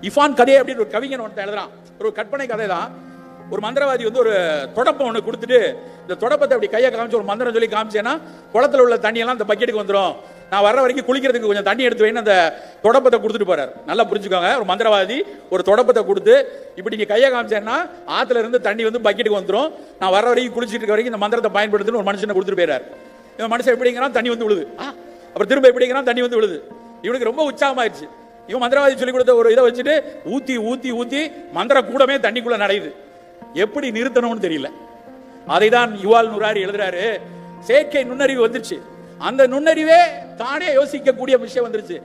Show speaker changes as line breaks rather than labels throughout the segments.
இஃபான் கதை அப்படின்னு ஒரு கவிஞன் ஒருத்தன் எழுதுறான். ஒரு கற்பனை கதை தான். ஒரு மந்திரவாதி வந்து ஒரு தொடப்பம் ஒன்று கொடுத்துட்டு, இந்த தொடப்பத்தை அப்படி கையை காமிச்சு ஒரு மந்திரம் சொல்லி காமிச்சேன்னா குளத்துல உள்ள தண்ணியெல்லாம் இந்த பக்கெட்டுக்கு வந்துடும், நான் வர்ற வரைக்கும் குளிக்கிறதுக்கு கொஞ்சம் தண்ணி எடுத்து வைன்னு அந்த தொடப்பத்தை கொடுத்துட்டு போறாரு. நல்லா புரிஞ்சுக்கோங்க, ஒரு மந்திரவாதி ஒரு தொடப்பத்தை கொடுத்து இப்படி நீங்க கையை காமிச்சேன்னா ஆத்துல இருந்து தண்ணி வந்து பக்கெட்டுக்கு வந்துடும், நான் வர்ற வரைக்கும் குளிச்சுட்டு இருக்க வரைக்கும் இந்த மந்திரத்தை பயன்படுத்துன்னு ஒரு மனுஷனை கொடுத்துட்டு போயிறாரு. இந்த மனுஷன் எப்படிங்கிறான், தண்ணி வந்து விழுது. அப்புறம் திரும்ப எப்படிங்கிறான், தண்ணி வந்து விழுது. இவனுக்கு ரொம்ப உற்சாகமாயிருச்சு. இவன் மந்திரவாதி சொல்லி கொடுத்த ஒரு இதை வச்சுட்டு ஊத்தி ஊத்தி ஊத்தி மந்திர கூடமே தண்ணிக்குள்ள நடையுது. எப்படி நிறுத்தணும்னு தெரியல. அதை தான் யுவால் நுராரி எழுதுறாரு. செயற்கை நுண்ணறிவு வந்துருச்சு, அந்த நுண்ணறிவே தானே யோசிக்கக்கூடிய விஷயம் வந்துருச்சு.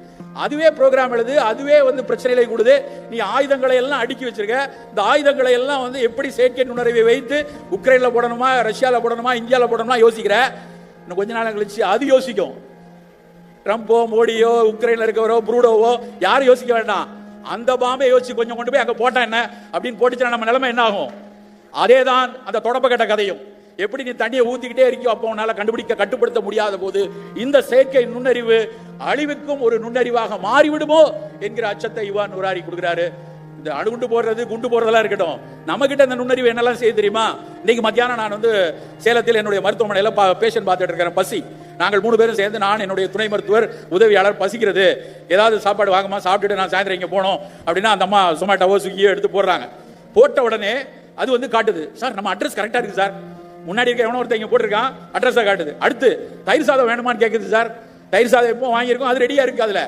அதுவே ப்ரோக்ராம் எழுது, அதுவே வந்து பிரச்சனைகளை கொடுது. நீ ஆயுதங்களை எல்லாம் அடுக்கி வச்சிருக்க, இந்த ஆயுதங்களை எல்லாம் வந்து எப்படி செயற்கை நுண்ணறிவை வைத்து உக்ரைன்ல போடணுமா, ரஷ்யால போடணுமா, இந்தியாவில் போடணுமா யோசிக்கிற. இன்னும் கொஞ்ச நாள் கழிச்சு அது யோசிக்கும். ட்ரம்போ, மோடியோ, உக்ரைன்ல இருக்கவரோ, புரூடோவோ யாரும் யோசிக்க வேண்டாம். அந்த பாம்பை யோசிச்சு கொஞ்சம் கொண்டு போய் அங்க போட்டா என்ன அப்படின்னு போட்டுச்சுன்னா நம்ம நிலைமை என்ன ஆகும்? அதேதான் அந்த தொடப்பக்கட்ட கதையும். எப்படி நீ தண்ணியை ஊத்திக்கிட்டே இருக்கியோ அப்போ உன்னால கட்டுப்படுத்த முடியாத போது இந்த செயற்கை நுண்ணறிவு அழிவுக்கும் ஒரு நுண்ணறிவாக மாறிவிடுமோ என்கிற அச்சத்தை யுவான் நுராரி கொடுக்கிறாரு. இந்த அணுகுண்டு போடுறது, குண்டு போடுறதெல்லாம் இருக்கட்டும், நம்ம கிட்ட இந்த நுண்ணறிவு என்னெல்லாம் செய்ய தெரியுமா? இன்னைக்கு மத்தியானம் நான் வந்து சேலத்தில் என்னுடைய மருத்துவமனையில் பேஷண்ட் பார்த்துட்டு இருக்கிறேன். பசி, நாங்கள் 3 பேரும் சேர்ந்து, நான் என்னுடைய துணை மருத்துவர் உதவியாளர், பசிக்கிறது, ஏதாவது சாப்பாடு வாங்கமா, சாப்பிட்டுட்டு நான் சாயந்தரம் இங்கே போனோம் அப்படின்னா அந்த அம்மா சொமேட்டோவோ ஸ்விக்கியோ எடுத்து போடுறாங்க. போட்ட உடனே அது வந்து காட்டுது, சார் நம்ம அட்ரஸ் கரெக்டாக இருக்குது சார், முன்னாடி இருக்க எவனோ ஒருத்தர் இங்கே போட்டிருக்கான், அட்ரஸை காட்டுது. அடுத்து தயிர் சாதம் வேணுமான்னு கேட்குது, சார் தயிர் சாதம் எப்போ வாங்கியிருக்கோம், அது ரெடியாக இருக்குது அதில்.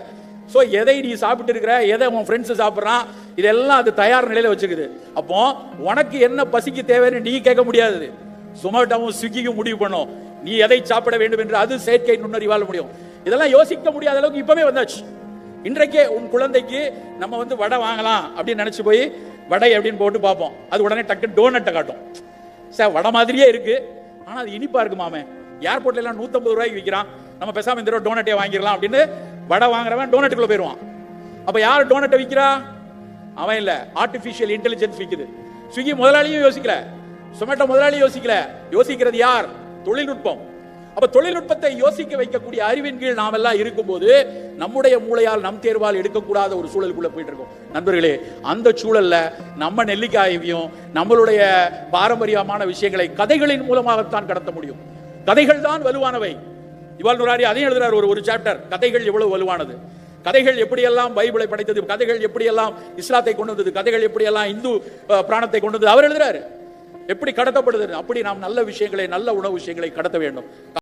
ஸோ எதை நீ சாப்பிட்டு இருக்கிற, எதை உன் ஃப்ரெண்ட்ஸு சாப்பிட்றான், இதெல்லாம் அது தயார் நிலையில் வச்சுக்குது. அப்போ உனக்கு என்ன பசிக்கு தேவைன்னு நீ கேட்க முடியாது, சொமேட்டோவும் ஸ்விக்கியும் முடிவு பண்ணும் நீ எதை சாப்பிட வேண்டும் என்று. அது செயற்கை நுண்ணறிவால் முடியும். இதெல்லாம் யோசிக்க முடியாத அளவுக்கு இப்பவே வந்தாச்சு. இன்றைக்கே உன் குழந்தைக்கு நம்ம வந்து வடை வாங்கலாம் அப்படின்னு நினைச்சு போய் வடை அப்படின்னு போட்டு பார்ப்போம், அது உடனே டக்கு டோனட்டை காட்டும். சார் வடை மாதிரியே இருக்கு, ஆனா அது இனிப்பா இருக்குமாமே. ஏர்போர்ட்ல எல்லாம் 150 ரூபாய்க்கு விற்கிறான், நம்ம பேசாம இந்த டோனட்டே வாங்கிடலாம் அப்படின்னு வடை வாங்குறவன் டோனட்டுக்குள்ள போயிருவான். அப்ப யார் டோனட்டை விற்கிறா? அவன் இல்ல, ஆர்டிபிஷியல் இன்டெலிஜென்ஸ் விற்குது. ஸ்விக்கி முதலாளியும் யோசிக்கல, சொமேட்டோ முதலாளியும் யோசிக்கல, யோசிக்கிறது யார்? தொழில்நுட்பம். அப்ப தொழில்நுட்பத்தை யோசிக்க வைக்கக்கூடிய அறிவின் கீழ் நாம் எல்லாம் இருக்கும்போது நம்முடைய மூளையால், நம் தேர்வால் எடுக்கக்கூடாத ஒரு சூழலுக்குள்ள போயிட்டு இருக்கோம். நண்பர்களே, அந்த சூழல்ல நம்ம நெல்லிக்காயையும் நம்மளுடைய பாரம்பரியமான விஷயங்களை கதைகளின் மூலமாகத்தான் கடத்த முடியும். கதைகள் தான் வலுவானவை. யுவால் நுராரி அதையும் எழுதுறார் ஒரு சாப்டர், கதைகள் எவ்வளவு வலுவானது, கதைகள் எப்படியெல்லாம் பைபிளை படைத்தது, கதைகள் எப்படியெல்லாம் இஸ்லாத்தை கொண்டு வந்தது, கதைகள் எப்படியெல்லாம் இந்து பிராணத்தை கொண்டு வந்தது அவர் எழுதுறாரு. எப்படி கடத்தப்படுது, அப்படி நாம் நல்ல விஷயங்களை, நல்ல உணவு விஷயங்களை கடத்த வேண்டும்.